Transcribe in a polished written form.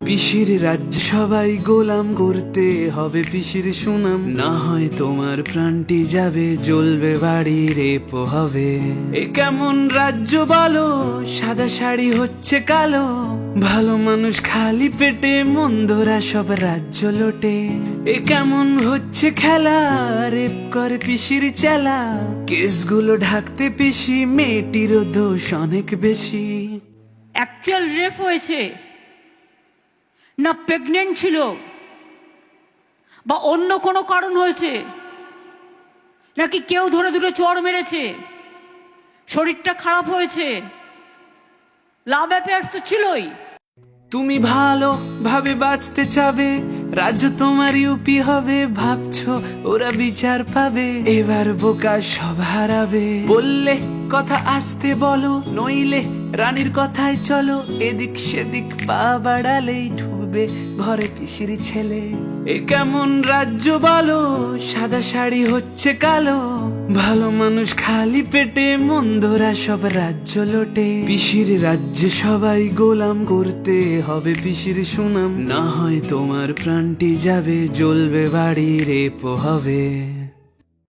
পিসির রাজ্য সবাই গোলাম করতে হবে পিসির সুনাম, না হয় তোমার প্রাণটি যাবে, জ্বলবে বাড়ি রেপ হবে। এ কেমন রাজ্য বলো, সাদা শাড়ি হচ্ছে কালো, ভালো মানুষ খালি পেটে, মন্দরা সব রাজ্য লোটে। এ কেমন হচ্ছে খেলা, রেপ করে পিসির চেলা, কেসগুলো ঢাকতে পিসি, মেয়েটিরও দোষ অনেক বেশি। অ্যাকচুয়াল রেপ হয়েছে না প্রেগনেন্ট ছিল বা অন্য কোনো কারণ হয়েছে, নাকি কেউ ধরে ধরে চড় মেরেছে, শরীরটা খারাপ হয়েছে, লাভ অ্যাফেয়ার্স তো ছিলই। তুমি ভালো ভাবে বাঁচতে চাবে, রাজ্য তোমার ইউপি হবে, ভাবছো ওরা বিচার পাবে, এবার বোকা সব হারাবে। বললে কথা আসতে বলো, নইলে রানীর কথায় চলো, এদিক সেদিক পা বাড়ালেই ঢুকবে ঘরে পিসির ছেলে। এ কেমন রাজ্য বলো, সাদা শাড়ি হচ্ছে কালো, ভালো মানুষ খালি পেটে, মন্দরা সব রাজ্য লোটে। পিসির রাজ্যে সবাই গোলাম করতে হবে পিসির সুনাম, না হয় তোমার প্রাণটি যাবে, জ্বলবে বাড়ি রেপ হবে।